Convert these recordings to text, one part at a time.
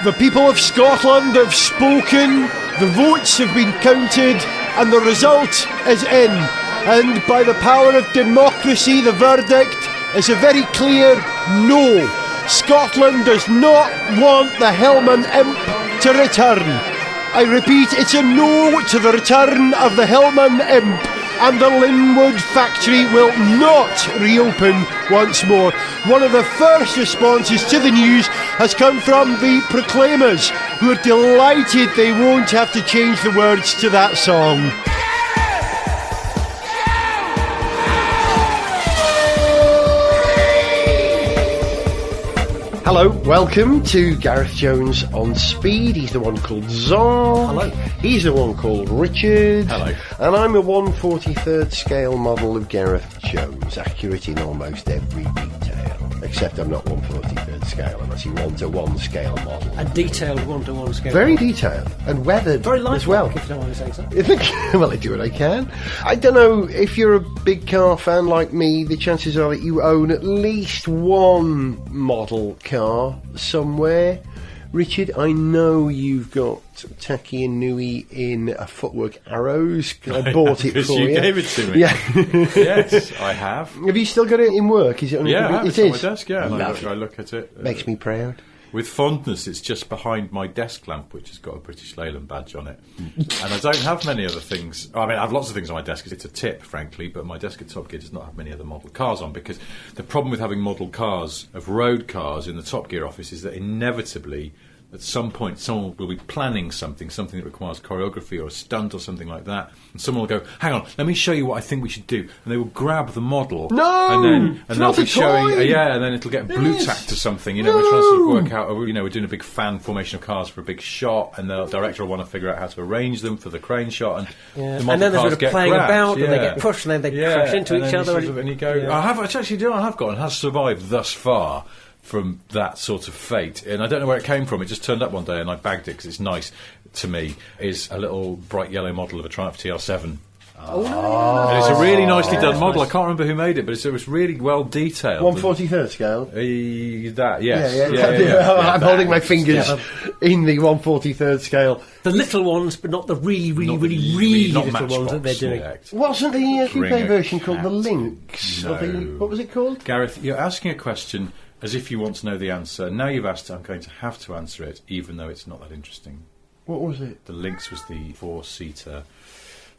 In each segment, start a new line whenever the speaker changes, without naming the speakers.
The people of Scotland have spoken, the votes have been counted, and the result is in. And by the power of democracy, the verdict is a very clear no. Scotland does not want the Hillman Imp to return. I repeat, it's a no to the return of the Hillman Imp, and the Linwood factory will not reopen once more. One of the first responses to the news has come from the Proclaimers, who are delighted they won't have to change the words to that song. Hello, welcome to Gareth Jones on Speed. He's the one called Zon.
Hello.
He's the one called Richard.
Hello.
And I'm a 1/43rd scale model of Gareth Jones, accurate in almost every detail. Except I'm not 1/43rd scale, I'm actually 1-to-1 scale model.
A detailed 1-to-1 scale.
Very detailed and weathered
very light
as well.
If you don't want to say so.
Well, I do what I can. I don't know, if you're a big car fan like me, the chances are that you own at least one model car somewhere. Richard, I know you've got Taki and Nui in a Footwork Arrows. I bought it for you.
You gave it to me.
Yeah.
Yes, I have.
Have you still got it in work? Is it on your
Yeah,
computer?
it's on my desk, yeah. And I look at it.
Makes me proud.
With fondness. It's just behind my desk lamp, which has got a British Leyland badge on it. And I don't have many other things. I mean, I have lots of things on my desk. It's a tip, frankly, but my desk at Top Gear does not have many other model cars on, because the problem with having model cars, of road cars, in the Top Gear office is that inevitably, at some point, someone will be planning something that requires choreography or a stunt or something like that, and someone will go, hang on, let me show you what I think we should do, and they will grab the model, and they'll be showing, and then it'll get blue tacked to something, we're trying to sort of work out, we're doing a big fan formation of cars for a big shot, and the director will want to figure out how to arrange them for the crane shot, and the model
and then they're
cars
sort of
get
playing
grabbed,
about, and they get pushed, and then they crash into each other.
And you go, I have got, and has survived thus far from that sort of fate, and I don't know where it came from. It just turned up one day and I bagged it because it's nice to me. Is a little bright yellow model of a Triumph TR7. And it's a really nicely done model. I can't remember who made it, but it was really well detailed.
1/43rd scale?
Yeah.
I'm holding my fingers in the 1/43rd scale.
The little ones, but not the really
not
little
Matchbox
ones that they're doing.
select.
Wasn't the coupe
Ring
version called
cat.
the Lynx?
No.
What was it called?
Gareth, you're asking a question as if you want to know the answer. Now you've asked it, I'm going to have to answer it, even though it's not that interesting.
What was it?
The Lynx was the four-seater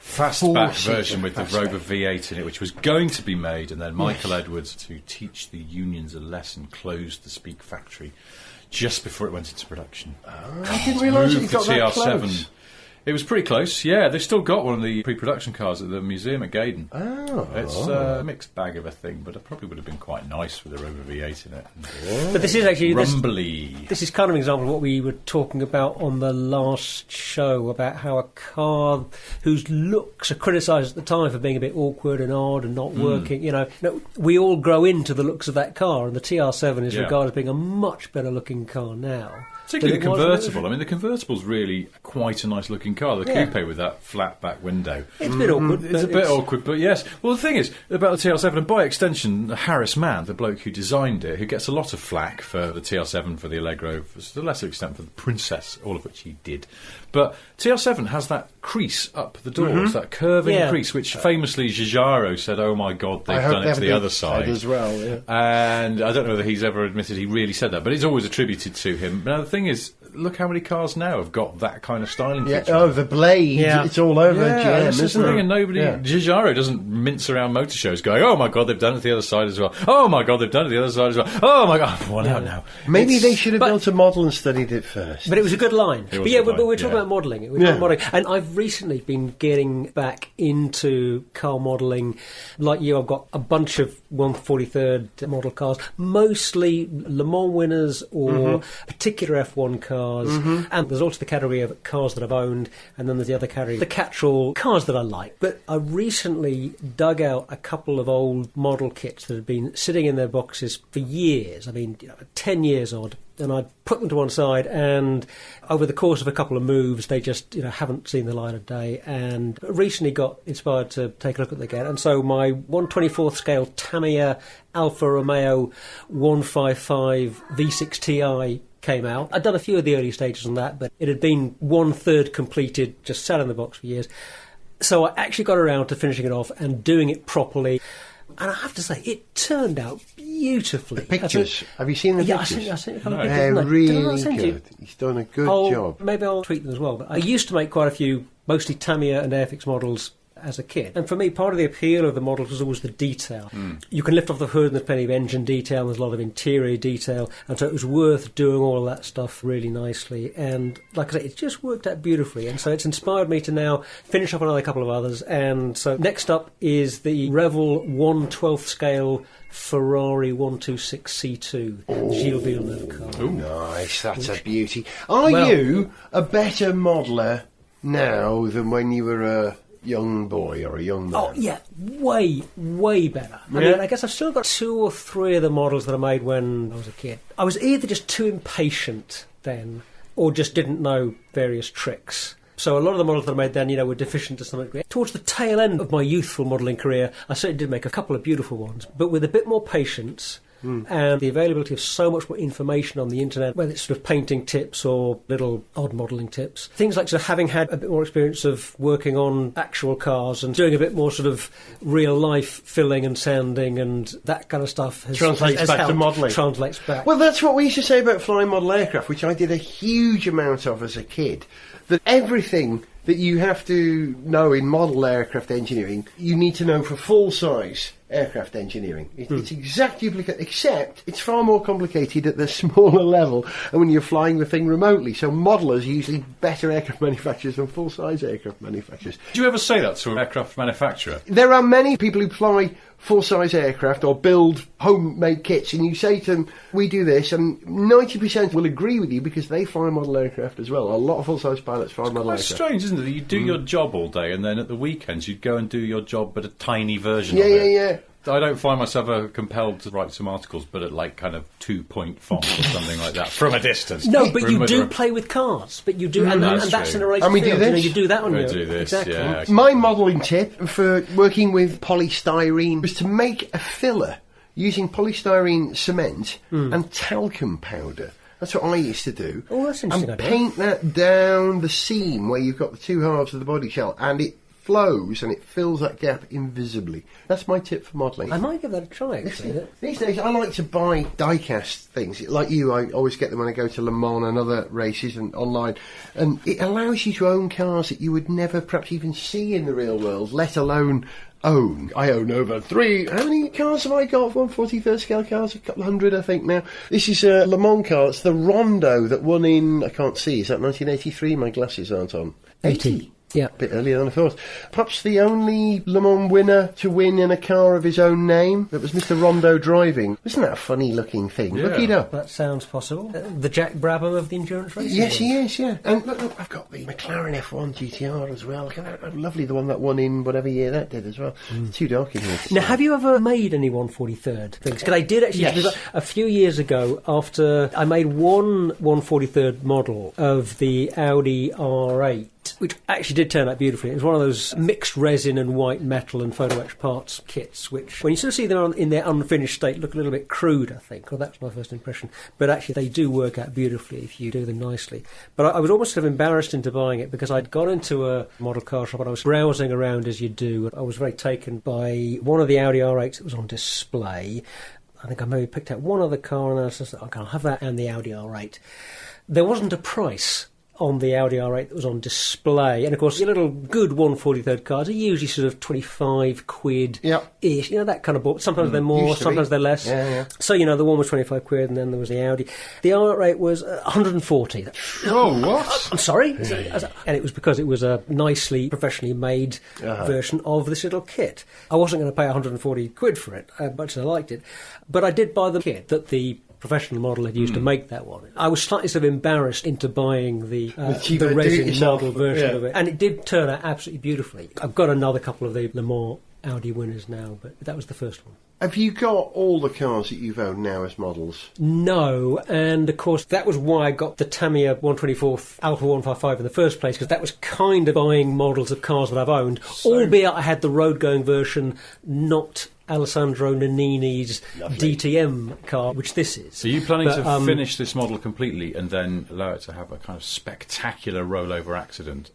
fastback version with the Rover V8 in it, which was going to be made, and then Michael Edwards, to teach the unions a lesson, closed the Speak factory just before it went into production.
I didn't realise it
Moved
got
the
that
TR7.
close.
It was pretty close, yeah. They've still got one of the pre-production cars at the museum at Gaydon.
Oh.
It's a mixed bag of a thing, but it probably would have been quite nice with a Rover V8 in it.
But this is actually
Rumbly.
This is kind of an example of what we were talking about on the last show, about how a car whose looks are criticised at the time for being a bit awkward and odd and not working, we all grow into the looks of that car, and the TR7 is regarded as being a much better looking car now.
Particularly the convertible. I mean, the convertible's really quite a nice looking car. The coupe with that flat back window.
It's a bit awkward.
It's a bit awkward, but yes. Well, the thing is, about the TR7, and by extension, Harris Mann, the bloke who designed it, who gets a lot of flack for the TR7, for the Allegro, to a lesser extent for the Princess, all of which he did. But TR7 has that crease up the doors, that curving crease, which famously Giugiaro said, oh my God, they've done it to the other side.
As well, yeah.
And I don't know whether he's ever admitted he really said that, but it's always attributed to him. Now, the thing is, look how many cars now have got that kind of styling feature.
Oh, the blade, it's all over GM, isn't it?
And nobody, Giugiaro doesn't mince around motor shows going, oh my God, they've done it to the other side as well. Oh my God, they've done it to the other side as well. Oh my God, one out now.
Maybe they should have built a model and studied it first.
But it was a good line. But we're talking about modelling.
Yeah.
And I've recently been getting back into car modelling. Like you, I've got a bunch of 1/43rd model cars, mostly Le Mans winners or particular F1 cars. And there's also the category of cars that I've owned, and then there's the other category, the catch-all cars that I like. But I recently dug out a couple of old model kits that had been sitting in their boxes for years. I mean, 10 years odd. And I put them to one side, and over the course of a couple of moves, they just haven't seen the light of day. And recently got inspired to take a look at them again. And so my 1/24th scale Tamiya Alfa Romeo 155 V6 Ti came out. I'd done a few of the early stages on that, but it had been 1/3 completed, just sat in the box for years. So I actually got around to finishing it off and doing it properly. And I have to say, it turned out beautifully.
The pictures. Have you seen the pictures?
I seen a couple
No.
of pictures.
They're
Did I
really
send you?
good. He's done a good job.
Maybe I'll tweet them as well. But I used to make quite a few, mostly Tamiya and Airfix models as a kid. And for me, part of the appeal of the models was always the detail. You can lift off the hood and there's plenty of engine detail, there's a lot of interior detail, and so it was worth doing all of that stuff really nicely. And like I say, it just worked out beautifully, and so it's inspired me to now finish off another couple of others. And so next up is the Revel 1/12 scale Ferrari 126 C2, Gilles Villeneuve car.
Nice, that's a beauty. Are
Well-
you a better modeller now than when you were a young boy or a young man?
Oh, yeah, way better. I
Yeah.
mean, I guess I've still got 2 or 3 of the models that I made when I was a kid. I was either just too impatient then, or just didn't know various tricks. So a lot of the models that I made then, were deficient to some degree. Towards the tail end of my youthful modelling career, I certainly did make a couple of beautiful ones, but with a bit more patience. And the availability of so much more information on the internet, whether it's sort of painting tips or little odd modelling tips. Things like sort of having had a bit more experience of working on actual cars and doing a bit more sort of real life filling and sanding and that kind of stuff
Translates back to
helped.
modelling.
Translates back.
Well, that's what we used to say about flying model aircraft, which I did a huge amount of as a kid. That everything that you have to know in model aircraft engineering, you need to know for full-size aircraft engineering. It's exactly duplicate, except it's far more complicated at the smaller level and when you're flying the thing remotely. So modelers are usually better aircraft manufacturers than full-size aircraft manufacturers.
Do you ever say that to an aircraft manufacturer?
There are many people who fly full-size aircraft or build homemade kits, and you say to them, we do this, and 90% will agree with you because they fly model aircraft as well. A lot of full-size pilots fly model
That's
aircraft.
strange, isn't it? You do your job all day, and then at the weekends you'd go and do your job, but a tiny version
Yeah,
of it.
yeah.
I don't find myself compelled to write some articles, but at like kind of 2-point font or something like that from a distance.
No, but you
With
do
a-
play with cars. But you do, and
That's
that's
true.
in a race
And we do
field.
this.
You do that on
We
your
do this,
exactly.
yeah.
My modelling tip for working with polystyrene was to make a filler using polystyrene cement and talcum powder. That's what I used to do.
Oh, that's interesting
And
idea.
paint that down the seam where you've got the two halves of the body shell, and it flows and it fills that gap invisibly. That's my tip for modelling.
I might give that a try, actually.
These days, I like to buy die-cast things. Like you, I always get them when I go to Le Mans and other races and online. And it allows you to own cars that you would never perhaps even see in the real world, let alone own. I own over 3. How many cars have I got? 1/43 scale cars? A couple of hundred, I think, now. This is a Le Mans car. It's the Rondo that won in, I can't see, is that 1983? My glasses aren't on.
80. Yeah.
A bit earlier than I thought. Perhaps the only Le Mans winner to win in a car of his own name. That was Mr. Rondo driving. Isn't that a funny looking thing?
Yeah.
Look it up.
That sounds possible. The Jack Brabham of the endurance racing.
Yes, he is, yeah. And look, I've got the McLaren F1 GTR as well. Look at that. Lovely, the one that won in whatever year that did as well. It's too dark in here.
Now, have you ever made any 1/43rd things? Because I did actually.
Yes.
A few years ago, after I made one 1/43rd model of the Audi R8, which actually did turn out beautifully. It was one of those mixed resin and white metal and photo etched parts kits, which, when you sort of see them in their unfinished state, look a little bit crude, I think. Well, that's my first impression. But actually, they do work out beautifully if you do them nicely. But I was almost sort of embarrassed into buying it because I'd gone into a model car shop and I was browsing around as you do. I was very taken by one of the Audi R8s that was on display. I think I maybe picked out one other car and I was just like, okay, I'll have that and the Audi R8. There wasn't a price on the Audi R8 that was on display. And of course, your little good 1/43rd cars are usually sort of 25 quid ish, that kind of ball. Sometimes they're more,
used to
sometimes
be.
they're less.
Yeah.
So, the one was 25 quid and then there was the Audi. The R8 was 140.
Oh, what?
I'm sorry? And it was because it was a nicely, professionally made version of this little kit. I wasn't going to pay 140 quid for it, much as I liked it. But I did buy the kit that the professional model had used to make that one. I was slightly sort of embarrassed into buying the
cheaper
resin
do-it-yourself,
model version
yeah.
of it. And it did turn out absolutely beautifully. I've got another couple of the Le Mans Audi winners now, but that was the first one.
Have you got all the cars that you've owned now as models?
No, and of course that was why I got the Tamiya 124 Alpha 155 in the first place, because that was kind of buying models of cars that I've owned, albeit I had the road-going version not Alessandro Nannini's DTM car, which this is.
So are you planning to finish this model completely and then allow it to have a kind of spectacular rollover accident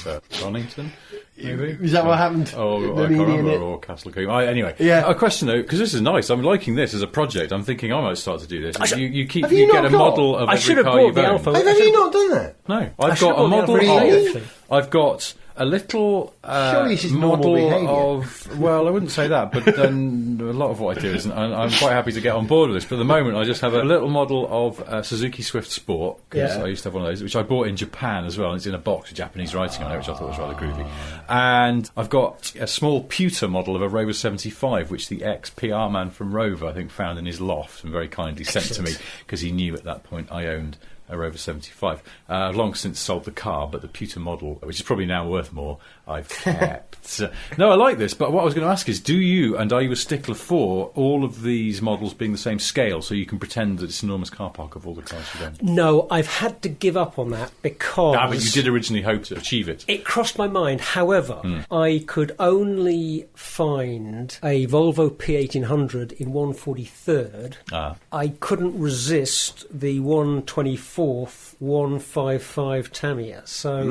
at Donington? Maybe?
Is that what happened?
Oh, I can't remember. Or Castle Coombe. Anyway, a question though, because this is nice. I'm liking this as a project. I'm thinking I might start to do this. You get a model of every car you've owned.
Have you not done that?
No, I've got a model of. I've got a little model of. Well, I wouldn't say that, but then a lot of what I do isn't. I'm quite happy to get on board with this. But at the moment, I just have a little model of Suzuki Swift Sport, because I used to have one of those, which I bought in Japan as well. And it's in a box with Japanese writing on it, which I thought was rather groovy. And I've got a small pewter model of a Rover 75, which the ex-PR man from Rover, I think, found in his loft and very kindly sent to me, because he knew at that point I owned a Rover 75. I've long since sold the car, but the pewter model, which is probably now worth more, I've kept. No, I like this, but what I was going to ask is, are you a stickler for all of these models being the same scale, so you can pretend that it's an enormous car park of all the cars you've owned?
No, I've had to give up on that because...
but you did originally hope to achieve it.
It crossed my mind. However, I could only find a Volvo P1800 in 143rd. I couldn't resist the 124th 155 Tamiya. So,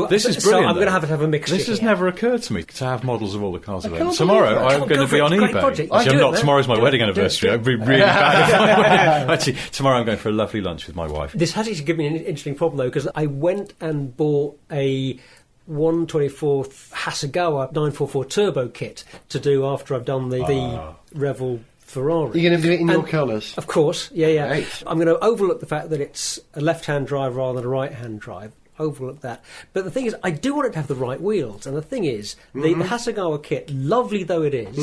this is brilliant.
So I'm going to have a mixture.
This has never occurred to me to have models of all the cars I've owned. Tomorrow I'm going to be on eBay. Actually, I'm not. Tomorrow's my wedding anniversary. I'd be really bad if I went. Actually, tomorrow I'm going for a lovely lunch with my wife.
This has actually given me an interesting problem though, because I went and bought a 124th Hasegawa 944 turbo kit to do after I've done the Revel Ferrari.
You're going to do it in your colours?
Of course, yeah.
Right.
I'm going to overlook the fact that it's a left-hand drive rather than a right-hand drive. Overlook that. But the thing is, I do want it to have the right wheels. And the thing is, the Hasegawa kit, lovely though it is,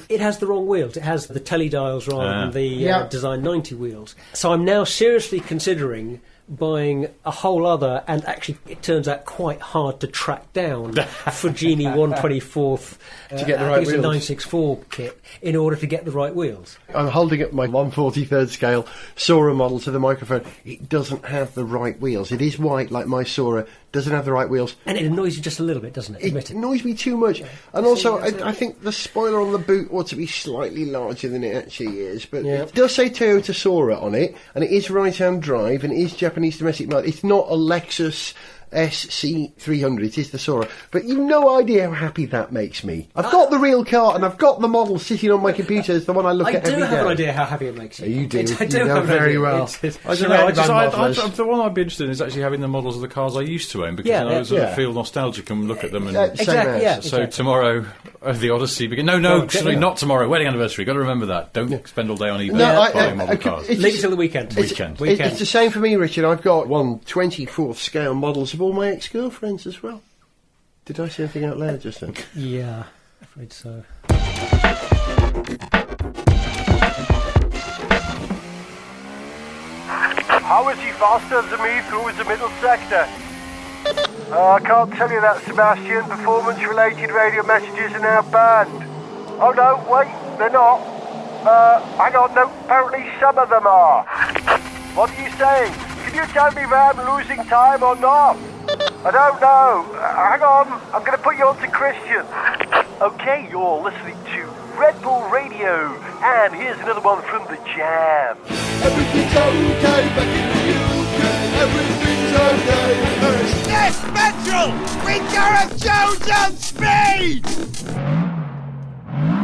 it has the wrong wheels. It has the teledials rather than the Design 90 wheels. So I'm now seriously considering buying a whole other, and actually it turns out quite hard to track down, Fujimi 124th
to get the right wheels.
964 kit in order to get the right wheels.
I'm holding up my 1/43rd scale Sora model to the microphone. It doesn't have the right wheels. It is white like my Sora, doesn't have the right wheels.
And it annoys you just a little bit, doesn't it?
It annoys me too much. And also, I think the spoiler on the boot ought to be slightly larger than it actually is. But it does say Toyota Sora on it, and it is right-hand drive, and it is Japanese domestic market. It's not a Lexus SC300, it is the Sora. But you've no idea how happy that makes me. I've got the real car, and I've got the model sitting on my computer. It's the one I look at every day.
I do have an idea how happy it makes you.
You do.
I do
know
have
very well.
I don't know. The one I'd be interested in is actually having the models of the cars I used to own, because I sort of feel nostalgic and look at them. And
exactly.
So tomorrow, the Odyssey begins. No, not tomorrow. Wedding anniversary. Got to remember that. Don't spend all day on eBay buying model cars.
Leave it till the weekend.
It's the same for me, Richard. I've got 1/24th scale models of all my ex-girlfriends as well. Did I say anything out loud just then?
Yeah, afraid so.
How is he faster than me through the middle sector? I can't tell you that, Sebastian. Performance-related radio messages are now banned. Oh no, wait, they're not. Hang on, no, apparently some of them are. What are you saying? Can you tell me if I'm losing time or not? I don't know. Hang on, I'm going to put you on to Christian. Okay, you're listening to Red Bull Radio, and here's another one from the Jam.
Everything's okay back in the UK. Everything's okay.
Sniff Petrol with Gareth Jones on speed!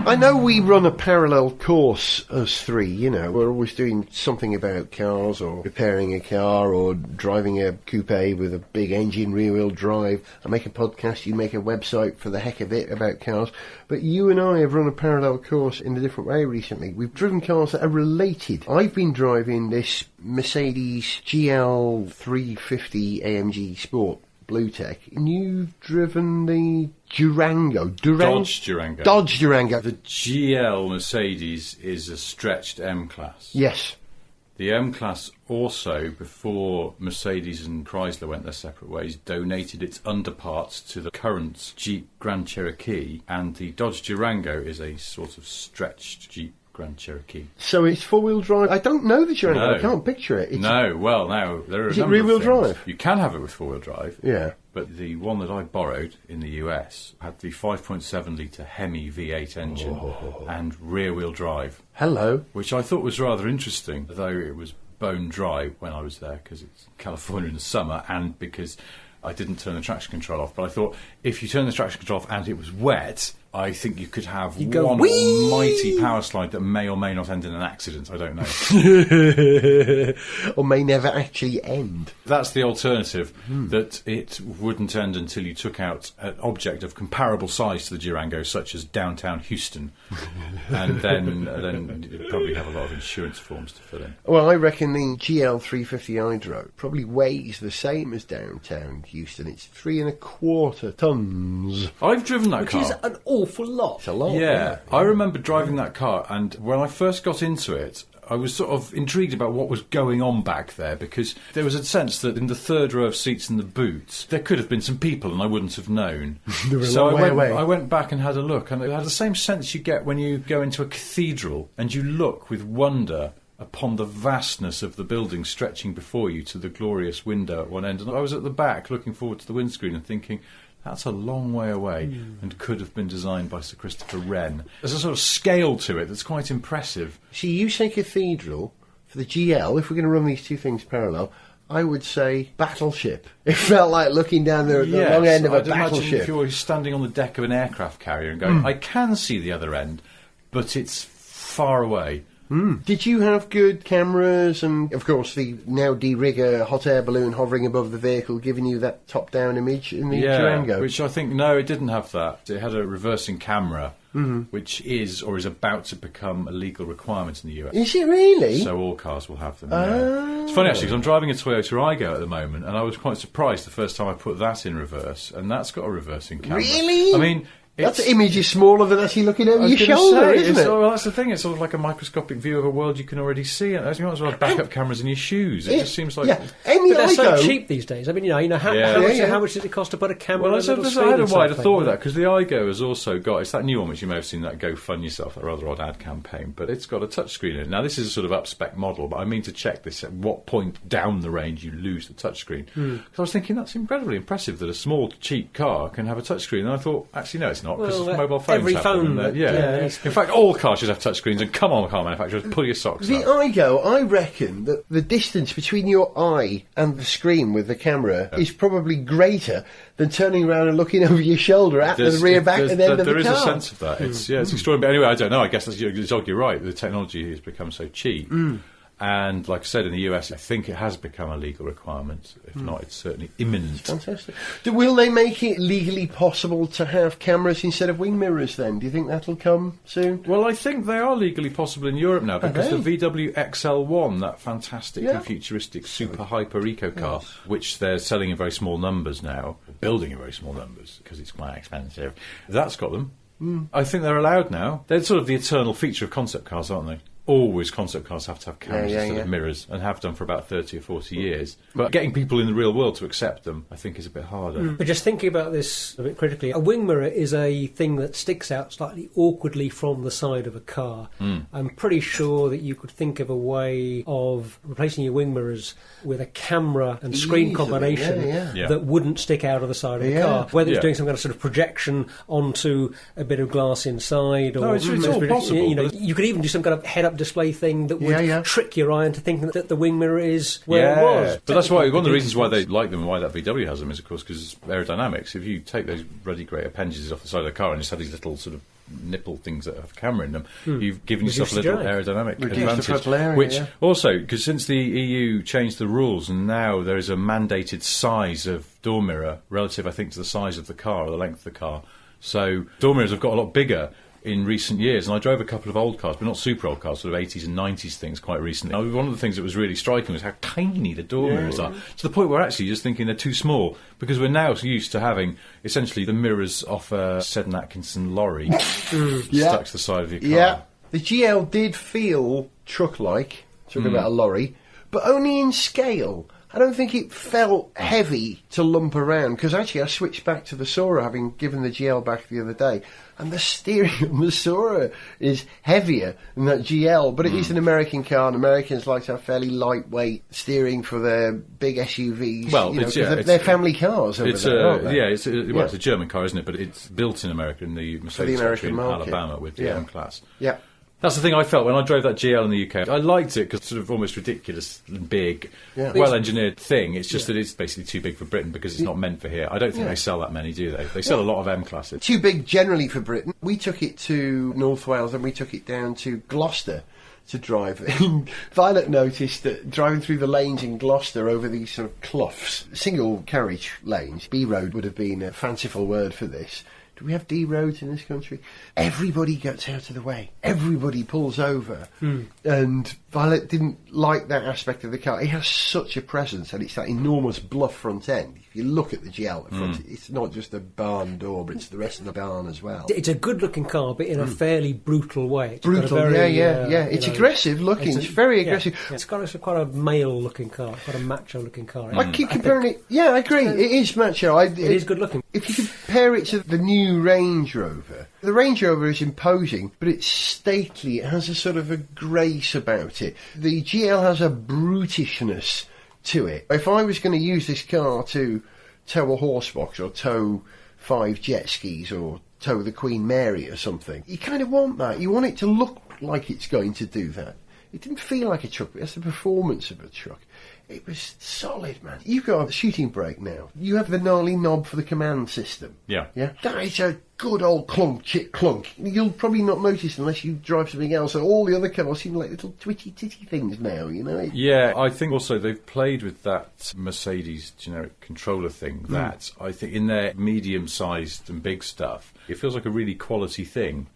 I know we run a parallel course, us three, you know. We're always doing something about cars, or repairing a car, or driving a coupe with a big engine, rear-wheel drive. I make a podcast, you make a website for the heck of it about cars. But you and I have run a parallel course in a different way recently. We've driven cars that are related. I've been driving this Mercedes GL350AMG Sport Blue Tech, and you've driven the Dodge Durango. Dodge Durango.
The GL Mercedes is a stretched M-Class.
Yes.
The M-Class also, before Mercedes and Chrysler went their separate ways, donated its underparts to the current Jeep Grand Cherokee, and the Dodge Durango is a sort of stretched Jeep Grand Cherokee.
So it's four-wheel drive. I don't know the Durango.
No.
I can't picture it.
No, well, now there are
Is
a
it
number of
rear-wheel
things.
drive?
You can have it with four-wheel drive.
Yeah.
But the one that I borrowed in the US had the 5.7 litre Hemi V8 engine and rear-wheel drive,
Hello.
which I thought was rather interesting, though it was bone dry when I was there because it's California in the summer and because I didn't turn the traction control off. But I thought if you turn the traction control off and it was wet, I think you could have
go
one
whee!
almighty power slide that may or may not end in an accident. I don't know.
Or may never actually end.
That's the alternative, that it wouldn't end until you took out an object of comparable size to the Durango, such as downtown Houston, and then you'd probably have a lot of insurance forms to fill in.
Well, I reckon the GL350 Hydro probably weighs the same as downtown Houston. It's 3.25 tons.
I've driven that
Which
car.
is an awful lot.
It's a lot.
Yeah, I remember driving that car, and when I first got into it, I was sort of intrigued about what was going on back there, because there was a sense that in the third row of seats in the boot, there could have been some people and I wouldn't have known.
They were a
So
long way away.
I went back and had a look, and it had the same sense you get when you go into a cathedral and you look with wonder upon the vastness of the building stretching before you to the glorious window at one end. And I was at the back looking forward to the windscreen and thinking, that's a long way away and could have been designed by Sir Christopher Wren. There's a sort of scale to it that's quite impressive.
See, you say cathedral. For the GL, if we're going to run these two things parallel, I would say battleship. It felt like looking down the long end of a
I'd imagine
battleship.
if you were standing on the deck of an aircraft carrier and going, I can see the other end, but it's far away.
Did you have good cameras and, of course, the now de-rigger hot air balloon hovering above the vehicle giving you that top-down image in the Durango?
Which I think, no, it didn't have that. It had a reversing camera, which is or is about to become a legal requirement in the US.
Is it really?
So all cars will have them. Yeah. It's funny actually, because I'm driving a Toyota Aygo at the moment, and I was quite surprised the first time I put that in reverse, and that's got a reversing camera.
Really?
I mean,
That image is smaller than actually looking over
I was
your
gonna
shoulder,
say,
isn't it?
well, that's the thing. It's sort of like a microscopic view of a world you can already see. You might as well have backup cameras in your shoes. It just seems like.
Yeah, Amy
But they're so
Igo.
cheap these days. I mean, how
Yeah.
how much does it cost to put a camera
Well,
on a little
I
screen
had a
and
wider
something?
thought of that, because the Aygo has also got, it's that new one which you may have seen, that Go Fund Yourself, that rather odd ad campaign, but it's got a touchscreen in it. Now, this is a sort of up-spec model, but I mean to check this at what point down the range you lose the touchscreen. Because I was thinking, that's incredibly impressive that a small, cheap car can have a touchscreen, and I thought, actually, no, it's not, because
Well,
mobile phones
every
have them,
phone
and
that-
yeah.
yeah,
In fact, all cars should have touchscreens, and come on, car manufacturers, pull your socks
The
up.
Igo, I reckon that the distance between your eye and the screen with the camera is probably greater than turning around and looking over your shoulder at the rear back and end of the car.
There is a sense of that. It's extraordinary. But anyway, I don't know. I guess you're right. The technology has become so cheap. And like I said, in the US, I think it has become a legal requirement. If not, it's certainly imminent.
Fantastic. Will they make it legally possible to have cameras instead of wing mirrors then? Do you think that'll come soon?
Well, I think they are legally possible in Europe now, because
they?
the VW XL1, that fantastic
Yeah.
and futuristic super hyper eco car, which they're selling in very small numbers now, building in very small numbers because it's quite expensive, that's got them. I think they're allowed now. They're sort of the eternal feature of concept cars, aren't they? Always concept cars have to have cameras instead of mirrors, and have done for about 30 or 40 years. But getting people in the real world to accept them, I think, is a bit harder.
But just thinking about this a bit critically, a wing mirror is a thing that sticks out slightly awkwardly from the side of a car. I'm pretty sure that you could think of a way of replacing your wing mirrors with a camera and screen
Easily,
combination
yeah.
that wouldn't stick out of the side of the
Yeah.
car. Whether it's
Yeah.
doing some kind of sort of projection onto a bit of glass inside, or
No, it's all possible,
You know,
but-
you could even do some kind of head-up display thing that would
Yeah.
trick your eye into thinking that the wing mirror is where it was.
But that's why one of the reasons why they like them and why that VW has them is, of course, because aerodynamics. If you take those ruddy great appendages off the side of the car and just have these little sort of nipple things that have a camera in them, you've given yourself a
Reduce the
little aerodynamic
Reduce the
advantage.
frontal area,
which
yeah.
also, because since the EU changed the rules and now there is a mandated size of door mirror relative, I think, to the size of the car or the length of the car. So door mirrors have got a lot bigger in recent years, and I drove a couple of old cars, but not super old cars, sort of 80s and 90s things quite recently. One of the things that was really striking was how tiny the door mirrors are, to the point where actually you're just thinking they're too small, because we're now used to having essentially the mirrors off a Seddon Atkinson lorry stuck to the side of your car.
Yeah. The GL did feel truck-like, talking about a lorry, but only in scale. I don't think it felt heavy to lump around, because actually I switched back to the Sora, having given the GL back the other day, and the steering on the Sora is heavier than that GL, but it is an American car, and Americans like to have fairly lightweight steering for their big SUVs.
Well,
they're family cars over there, aren't they?
It's a German car, isn't it? But it's built in America, in the Mercedes factory in Alabama with the M-Class.
Yeah.
That's the thing I felt when I drove that GL in the UK. I liked it because it's sort of almost ridiculous and big, well-engineered thing. It's just that it's basically too big for Britain because it's not meant for here. I don't think they sell that many, do they? They sell a lot of M-Classes.
Too big generally for Britain. We took it to North Wales and we took it down to Gloucester to drive. Violet noticed that driving through the lanes in Gloucester over these sort of cloughs, single carriage lanes, B road would have been a fanciful word for this. Do we have D roads in this country? Everybody gets out of the way. Everybody pulls over. And Violet didn't like that aspect of the car. It has such a presence, and it's that enormous bluff front end. If you look at the GL at the front, it's not just a barn door, but it's the rest of the barn as well.
It's a good-looking car, but in a fairly brutal way. It's
Brutal,
got a very,
yeah. It's aggressive looking. It's very aggressive.
Yeah. It's got quite a male-looking car, quite a macho-looking car.
I keep comparing it. Yeah, I agree. It is macho.
It is good-looking.
If you compare it to the new Range Rover, the Range Rover is imposing, but it's stately. It has a sort of a grace about it. The GL has a brutishness to it. If I was going to use this car to tow a horsebox or tow 5 jet skis or tow the Queen Mary or something, you kind of want that. You want it to look like it's going to do that. It didn't feel like a truck, but it's the performance of a truck. It was solid, man. You've got a shooting brake now. You have the gnarly knob for the command system.
Yeah.
That is a good old clunk. You'll probably not notice unless you drive something else. So all the other cars seem like little twitty-titty things now, you know?
Yeah, I think also they've played with that Mercedes generic controller thing that I think in their medium-sized and big stuff, it feels like a really quality thing.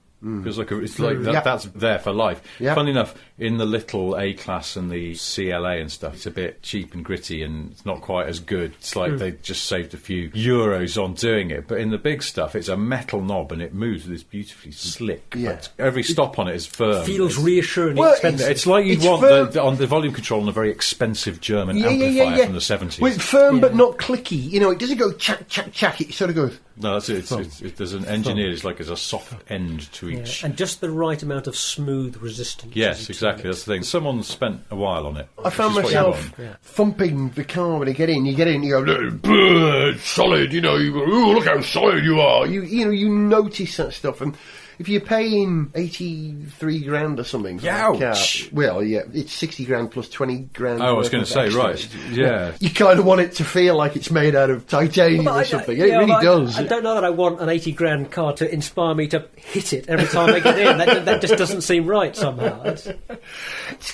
Feels like that's there for life. Funny enough, in the little A-Class and the CLA and stuff, it's a bit cheap and gritty and it's not quite as good. It's like they just saved a few euros on doing it. But in the big stuff, it's a metal knob and it moves with this beautifully slick. But every stop on it is firm.
Feels reassuring.
It's like you'd want on the volume control on a very expensive German amplifier from the 70s.
Well, it's firm but not clicky. You know, it doesn't go chack, chack, chack. It sort of goes...
No, that's it. There's an engineer. It's like there's a soft end to each,
and just the right amount of smooth resistance.
Yes, exactly. That's the thing. Someone spent a while on it.
I found myself thumping the car when I get in. You get in, you go, solid. You know, you go, ooh, look how solid you are. You notice that stuff, and if you're paying 83 grand or something for that car, well, it's 60 grand plus 20 grand.
Oh, I was going to say, right,
you kind of want it to feel like it's made out of titanium or something. It really does.
I don't know that I want an 80 grand car to inspire me to hit it every time I get in. That just doesn't seem right somehow. It's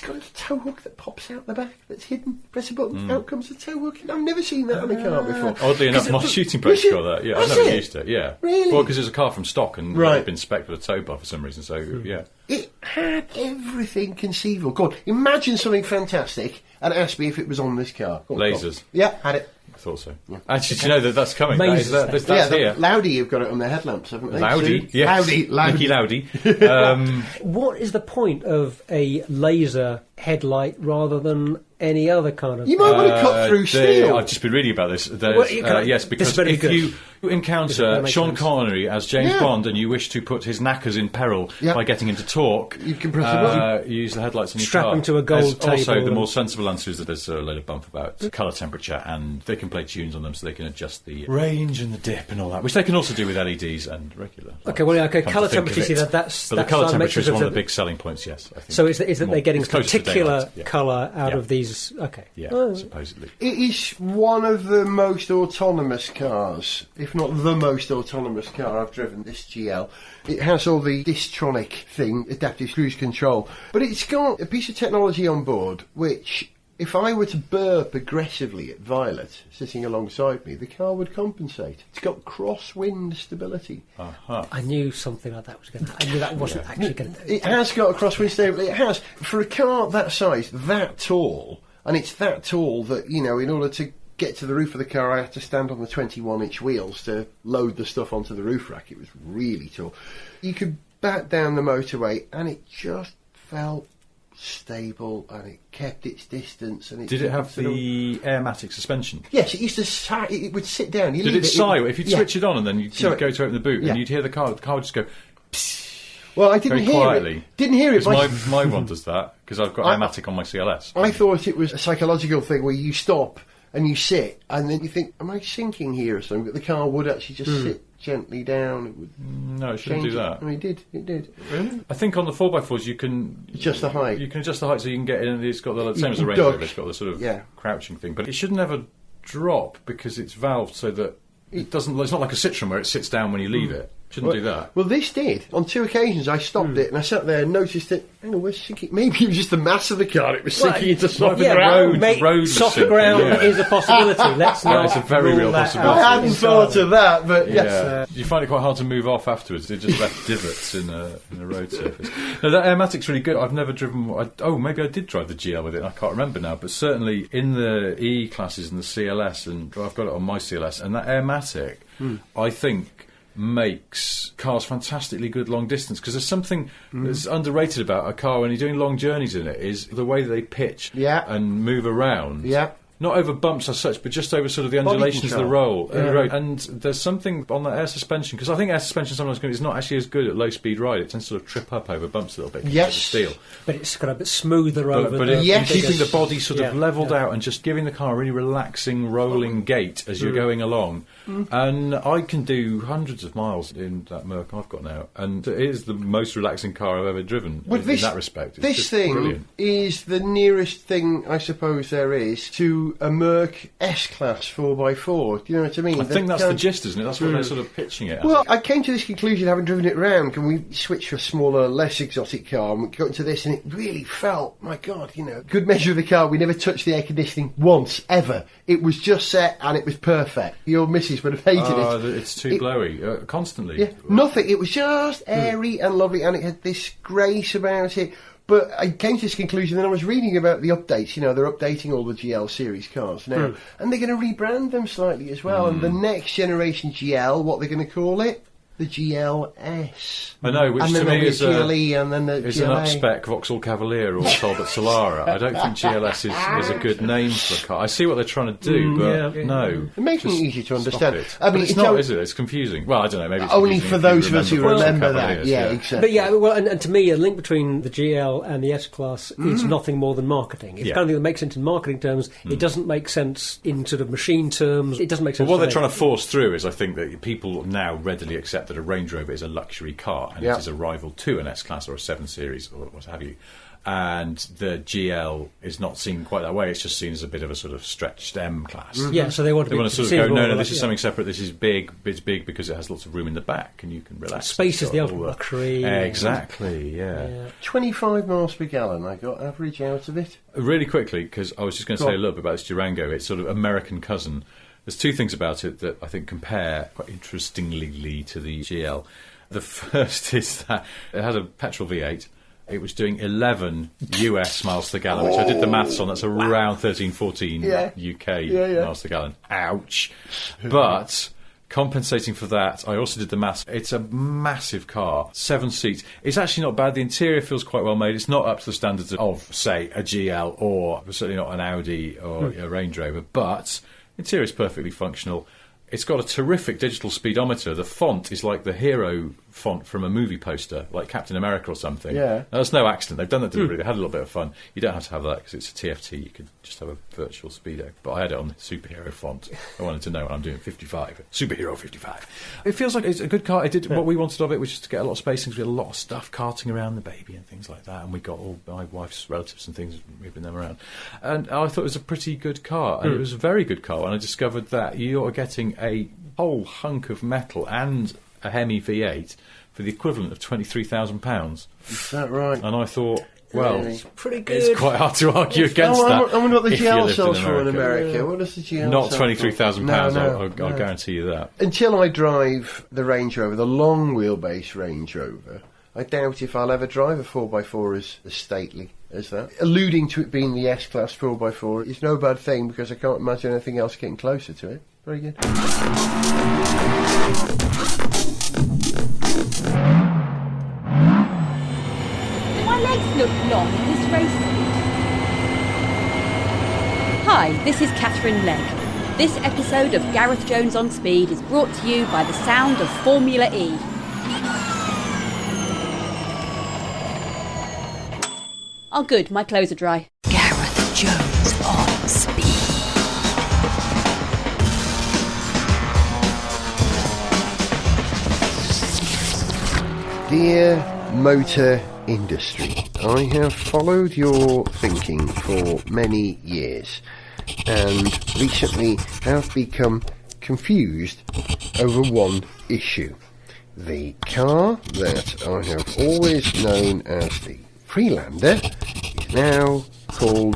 got a tow hook that pops out the back that's hidden. Press a button, out comes the tow hook. I've never seen that on a car before.
Oddly enough, my shooting brake's got that. Yeah, I've never used it. Yeah,
really?
Well, because it's a car from stock and it's been spec'd with a tow bar for some reason. So
it had everything conceivable. Go on, imagine something fantastic and ask me if it was on this car.
Lasers.
Yeah, had it.
I thought so. Yeah. Actually, do you know that's coming? That's here.
Loudy have got it on their headlamps, haven't they?
Loudy, yes.
Loudy.
Nicky Loudy.
What is the point of a laser headlight rather than any other kind of...
You might want to cut through steel.
I've just been reading about this. Yes, because if you encounter Sean Connery as James Bond and you wish to put his knackers in peril by getting him to talk,
you can press the button.
You use the headlights on your
car. Strap him to a gold table.
Also, the more sensible answer is that there's a load of bump about colour temperature, and they can play tunes on them so they can adjust the range and the dip and all that, which they can also do with LEDs and regular.
Colour temperature, see that's...
But the colour temperature is one of the big selling points, yes. I think
so is that they're getting particular colour out of these... Okay.
Yeah, supposedly.
It is one of the most autonomous cars, if not the most autonomous car I've driven, this GL. It has all the Distronic thing, adaptive cruise control, but it's got a piece of technology on board which, if I were to burp aggressively at Violet sitting alongside me, the car would compensate. It's got crosswind stability.
I knew something like that was going to happen. I knew that wasn't actually going to...
It has got a crosswind stability. It has. For a car that size, that tall... And it's that tall that, in order to get to the roof of the car, I had to stand on the 21-inch wheels to load the stuff onto the roof rack. It was really tall. You could bat down the motorway, and it just felt stable, and it kept its distance. And
Did it have the Airmatic suspension?
Yes, it used to it would sit down.
Did it sigh? If you'd switch it on and then you'd go to open the boot and you'd hear the car would just go...
Well, I didn't hear
quietly.
it. Didn't hear it.
My one does that, because I've got Airmatic on my CLS.
I thought it was a psychological thing where you stop and you sit, and then you think, am I sinking here or something? But the car would actually just sit gently down. It would
no, it shouldn't do that.
I mean, it did.
Really? I think on the 4x4s you can...
Adjust the height.
You can adjust the height so you can get in. It's got the same as the Range Rover. It's got the sort of crouching thing. But it should never drop because it's valved so that it doesn't... It's not like a Citroen where it sits down when you leave it. Shouldn't do that.
Well, this did. On 2 occasions I stopped it and I sat there and noticed it. Hang on, where's sinking? Maybe it was just the mass of the car. It was sinking into softer ground.
Road
softer ground is a possibility. Let's not.
It's a very real possibility.
I hadn't thought of that, but yes.
You find it quite hard to move off afterwards. It just left divots in a road surface. No, that Airmatic's really good. I've never driven... maybe I did drive the GL with it. I can't remember now. But certainly in the E classes and the CLS, and I've got it on my CLS, and that Airmatic, I think... makes cars fantastically good long distance, because there's something that's underrated about a car when you're doing long journeys in it is the way that they pitch and move around. Not over bumps as such, but just over sort of the undulations of the road. And there's something on that air suspension, because I think air suspension sometimes is not actually as good at low speed ride. It tends to sort of trip up over bumps a little bit.
Yes.
Steel.
But it's got a bit smoother over.
But keeping the body sort of levelled out and just giving the car a really relaxing, rolling gait as you're going along. And I can do hundreds of miles in that Merc I've got now, and it is the most relaxing car I've ever driven in that respect. It's
this thing
brilliant.
Is the nearest thing, I suppose, there is to a Merc S-Class 4x4. Do you know what I mean?
I think that's the gist, isn't it? That's what they're sort of pitching it as.
Well, I came to this conclusion having driven it round. Can we switch to a smaller, less exotic car? And we got into this, and it really felt, my God, good measure of the car. We never touched the air conditioning once, ever. It was just set, and it was perfect. Your missus would have hated it.
It's too blowy, constantly.
Yeah, nothing. It was just airy and lovely, and it had this grace about it. But I came to this conclusion, and I was reading about the updates. They're updating all the GL series cars now, and they're going to rebrand them slightly as well. And the next generation GL, what they're going to call it? The GLS.
I know, which
and
to me is
GLE, and then the
is
GLA.
an up-spec Vauxhall Cavalier or Talbot Solara. I don't think GLS is a good name for a car. I see what they're trying to do, but no.
It makes it easy to understand.
I mean, it's not, is it? It's confusing. Well, I don't know, maybe it's
only for those of us who remember that. Yeah, exactly.
But and to me, a link between the GL and the S-Class is nothing more than marketing. It's the kind of thing that makes sense in marketing terms. It doesn't make sense in sort of machine terms. It doesn't make sense.
Well, what they're trying to force through is, I think, that people now readily accept that a Range Rover is a luxury car, and it is a rival to an S-Class or a 7 Series or what have you. And the GL is not seen quite that way. It's just seen as a bit of a sort of stretched M class.
Yeah, so they want to
sort of go, no, this is something separate. This is big. It's big because it has lots of room in the back, and you can relax.
Space is the ultimate luxury.
Exactly. Yeah.
25 miles per gallon. I got average out of it.
Really quickly, because I was just going to say a little bit about this Durango. It's sort of American cousin. There's two things about it that I think compare quite interestingly to the GL. The first is that it had a petrol V8. It was doing 11 US miles per gallon, which I did the maths on. That's around 13, 14 UK miles per gallon. Ouch. But compensating for that, I also did the maths. It's a massive car, 7 seats. It's actually not bad. The interior feels quite well made. It's not up to the standards of, say, a GL or certainly not an Audi or a Range Rover, but interior is perfectly functional. It's got a terrific digital speedometer. The font is like the hero font from a movie poster, like Captain America or something. Yeah. Now, that's no accident. They've done that deliberately. They had a little bit of fun. You don't have to have that because it's a TFT. You could just have a virtual speedo. But I had it on the superhero font. I wanted to know what I'm doing. 55. Superhero 55. It feels like it's a good car. It did what we wanted of it, which is to get a lot of space. We had a lot of stuff carting around the baby and things like that. And we got all my wife's relatives and things, moving them around. And I thought it was a pretty good car. And it was a very good car. And I discovered that you're getting a whole hunk of metal and a Hemi V8 for the equivalent of £23,000.
Is that right?
And I thought, well,
it's pretty good.
It's quite hard to argue against that.
I wonder what the GL sells for in America. What does the GL
Not
sell
£23,000,
no.
I'll guarantee you that.
Until I drive the Range Rover, the long wheelbase Range Rover, I doubt if I'll ever drive a 4x4 as stately as that. Alluding to it being the S-Class 4x4 is no bad thing, because I can't imagine anything else getting closer to it. Very good.
My legs look long in this race Hi, this is Catherine Legg. This episode of Gareth Jones on Speed is brought to you by the sound of Formula E. Oh good, my clothes are dry.
Gareth Jones on Speed.
Dear motor industry, I have followed your thinking for many years and recently have become confused over one issue. The car that I have always known as the Freelander is now called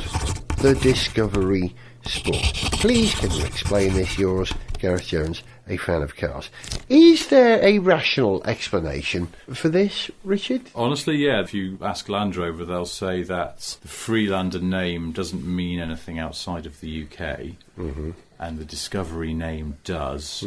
the Discovery Sport. Please can you explain this? Yours, Gareth Jones, a fan of cars. Is there a rational explanation for this, Richard?
Honestly, yeah. If you ask Land Rover, they'll say that the Freelander name doesn't mean anything outside of the UK, and the Discovery name does.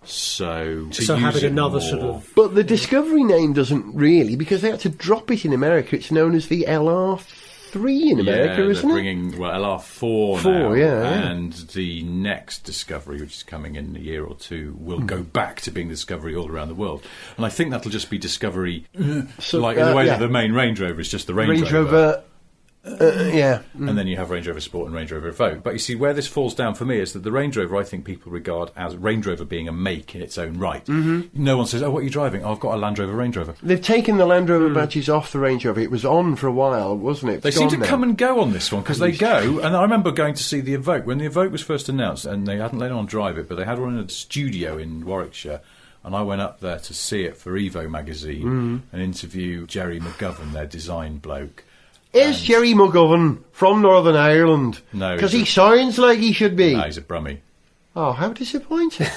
So
having another
more,
sort of...
But the Discovery name doesn't really, because they had to drop it in America. It's known as the LR3 in America, isn't
they're
it?
bringing LR4
Four,
now,
yeah.
and the next Discovery, which is coming in a year or two, will go back to being Discovery all around the world. And I think that'll just be Discovery, like in the way that the main Range Rover is just the Range Rover.
And
then you have Range Rover Sport and Range Rover Evoque. But you see, where this falls down for me is that the Range Rover, I think people regard as Range Rover being a make in its own right. No one says, oh, what are you driving? Oh, I've got a Land Rover Range Rover.
They've taken the Land Rover badges off the Range Rover. It was on for a while, wasn't it?
They seem to come and go on this one, because they go, and I remember going to see the Evoque. When the Evoque was first announced, and they hadn't let anyone drive it, but they had one in a studio in Warwickshire, and I went up there to see it for Evo magazine and interview Jerry McGovern, their design bloke.
Is Jerry McGovern from Northern Ireland?
No.
Because he sounds like he should be.
No, he's a Brummie.
Oh, how disappointing.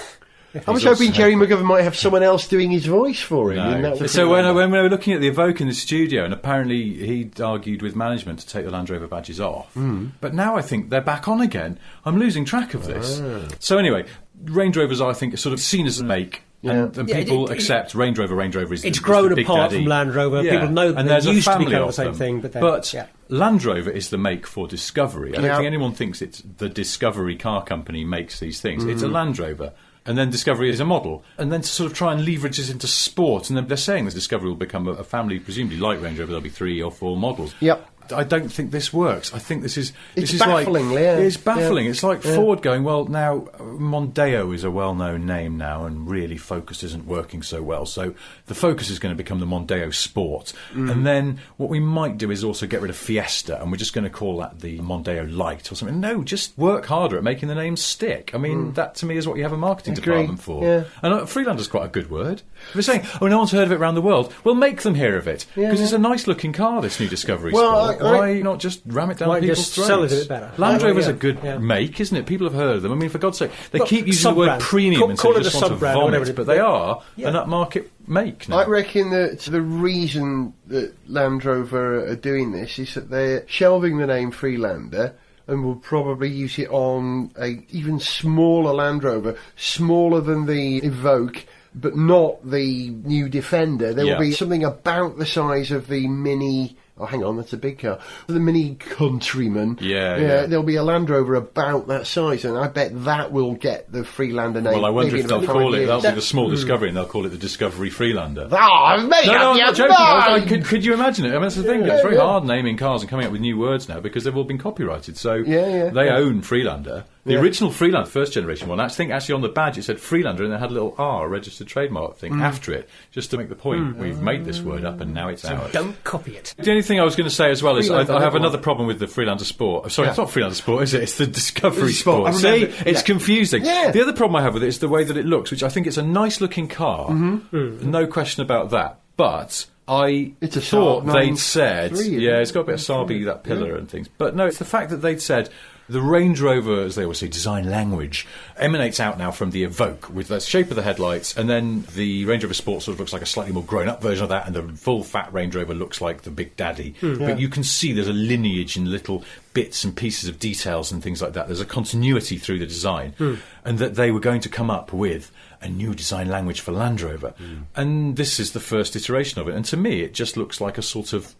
I was hoping Jerry McGovern might have someone else doing his voice for him. And that was
So when we were looking at the Evoque in the studio, and apparently he'd argued with management to take the Land Rover badges off. But now I think they're back on again. I'm losing track of this. So anyway, Range Rovers, I think, are sort of seen as a make. And people accept Range Rover. Range Rover is
It's
the
grown
big
apart
daddy.
from Land Rover.
Yeah.
People know
and
that
there's
they
a
used to be
family
kind of
of
the same
them.
thing. But,
Land Rover is the make for Discovery. I don't think anyone thinks it's the Discovery car company makes these things. It's a Land Rover. And then Discovery is a model. And then to sort of try and leverage this into sport. And then they're saying that Discovery will become a family, presumably like Range Rover, there'll be 3 or 4 models.
Yep.
I don't think this works. I think this is
baffling,
like,
yeah.
It's baffling. It's like Ford going, well, now Mondeo is a well-known name now, and really Focus isn't working so well. So the Focus is going to become the Mondeo Sport, and then what we might do is also get rid of Fiesta, and we're just going to call that the Mondeo Light or something. No, just work harder at making the name stick. I mean, that to me is what you have a marketing department for.
Yeah.
And Freelander's quite a good word. If we're saying, oh, no one's heard of it around the world, well, make them hear of it, because it's a nice-looking car, this new Discovery Sport. Why not just ram it down
Why
people's
just
throats?
sell it a bit better?
Land Rover's
Yeah,
a good
yeah.
make, isn't it? People have heard of them. I mean, for God's sake, they
Look,
keep using the word
sub-brand.
premium and
Call
so
it
just
a
want to
sub-brand or whatever
vomit,
it is.
but they are
Yeah.
an upmarket make now.
I reckon that the reason that Land Rover are doing this is that they're shelving the name Freelander and will probably use it on a even smaller Land Rover, smaller than the Evoque, but not the new Defender. There will be something about the size of the Mini... Oh, hang on, that's a big car. The Mini Countryman.
Yeah.
There'll be a Land Rover about that size, and I bet that will get the Freelander name.
Well, I wonder
maybe
if
in
they'll
about
call
5
it,
years.
that'll be the small Discovery, and they'll call it the Discovery Freelander.
Oh, mate,
No, I'm not joking.
mind.
Could you imagine it? I mean, that's the thing. It's very hard naming cars and coming up with new words now because they've all been copyrighted. So they own Freelander. The original Freelander, first generation one, I think actually on the badge it said Freelander and it had a little R, registered trademark thing, after it, just to make the point. We've made this word up and now it's ours.
Don't copy it.
The only thing I was going to say as well is
Freelander,
I have
never
another problem with the Freelander Sport. Sorry, it's not Freelander Sport, is it? It's the Discovery
Sport.
Sport.
I
See?
remember-
It's confusing.
Yeah.
The other problem I have with it is the way that it looks, which I think it's a nice looking car. No question about that. But I
It's a
thought
Saab
they'd said...
9-3, isn't
Yeah,
it?
it's got a bit of Saaby, that pillar and things. But no, it's the fact that they'd said... The Range Rover, as they always say, design language, emanates out now from the Evoque with the shape of the headlights, and then the Range Rover Sport sort of looks like a slightly more grown-up version of that, and the full fat Range Rover looks like the Big Daddy. But you can see there's a lineage in little bits and pieces of details and things like that. There's a continuity through the design, and that they were going to come up with a new design language for Land Rover. And this is the first iteration of it, and to me it just looks like a sort of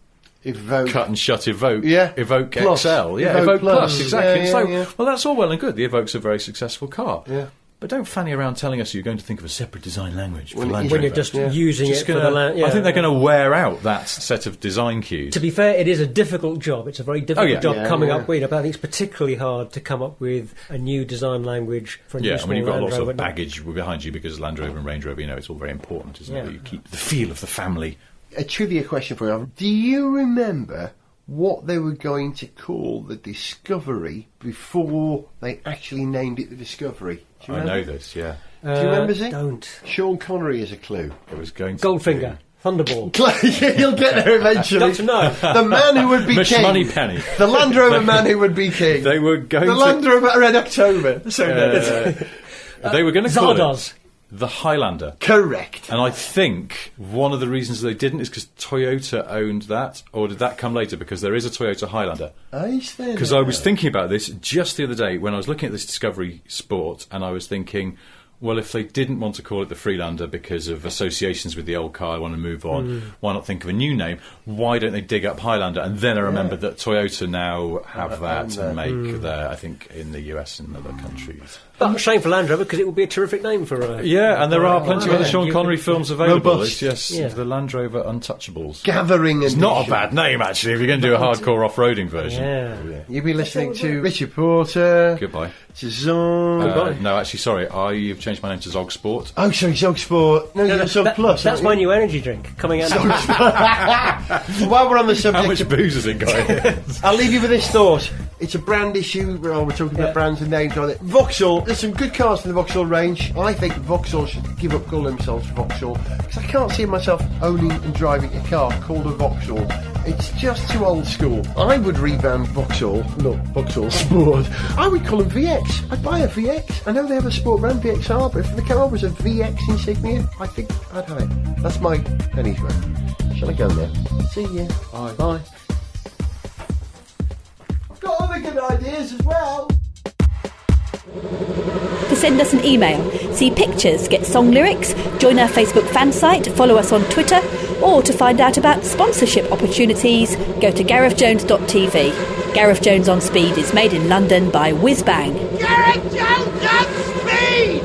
Evoque.
cut and shut Evoque.
Yeah.
Evoque
Plus.
XL. Yeah,
Evoque
Evoque Plus.
Plus.
Exactly.
Yeah,
So,
yeah.
well, that's all well and good. The Evoque's a very successful car.
Yeah.
But don't fanny around telling us you're going to think of a separate design language for Land
When you're
Rover.
just using
Just
it for
gonna-
the land.
I think they're going to wear out that set of design cues.
To be fair, it is a difficult job. It's a very difficult job
Yeah,
coming
yeah.
up with. But I think it's particularly hard to come up with a new design language for a new
Yeah,
small
when you've got
Land
lots
Rover.
of baggage behind you because Land Rover and Range Rover, it's all very important, isn't it?
Yeah.
That you keep the feel of the family.
A trivia question for you. Do you remember what they were going to call the Discovery before they actually named it the Discovery? Do you
I
remember?
know this, yeah.
Do you remember it?
Don't.
Sean Connery is a clue.
It was going to
Goldfinger. Thunderball.
You'll get there eventually.
Got to know.
The man who would be
Mish
king.
Money Penny.
The Land Rover man who would be king.
They were going
the
to...
Land Rover Red October.
they were going to call
Zardoz.
it the Highlander.
Correct.
And I think one of the reasons they didn't is because Toyota owned that, or did that come later? Because there is a Toyota Highlander. Because I was thinking about this just the other day when I was looking at this Discovery Sport, and I was thinking, well, if they didn't want to call it the Freelander because of associations with the old car, I want to move on, why not think of a new name? Why don't they dig up Highlander? And then I remembered that Toyota now have that and make their, I think, in the US and other countries.
But a shame for Land Rover because it would be a terrific name for a...
Yeah, and there are plenty of other
Yeah.
Sean Connery films available.
Robust.
It's just
Yeah.
the Land Rover Untouchables.
Gathering
It's
edition.
not a bad name, actually, if you're going to do a hardcore off-roading version.
Yeah.
You've been listening to Richard Porter.
Goodbye.
To Zog.
No, actually, sorry. You've changed my name to Zog Sport.
Oh, sorry, Zog Sport. No, you're Zog Plus.
That's my
aren't
new energy drink coming out.
you? While we're on the
How
subject,
much booze has it got?
I'll leave you with this thought. It's a brand issue. We're talking about brands and names on it. Vauxhall. There's some good cars in the Vauxhall range. I think Vauxhall should give up calling themselves Vauxhall because I can't see myself owning and driving a car called a Vauxhall. It's just too old school. I would revamp Vauxhall, not Vauxhall Sport. I would call them VX. I'd buy a VX. I know they have a sport brand, VXR, but if the car was a VX insignia, I think I'd have it. That's my penny's worth. Shall I go now? See ya. Bye. Bye. I've got other good ideas as well.
To send us an email, see pictures, get song lyrics, join our Facebook fan site, follow us on Twitter, or to find out about sponsorship opportunities, go to GarethJones.tv. Gareth Jones on Speed is made in London by Whiz Bang.
Gareth Jones on Speed!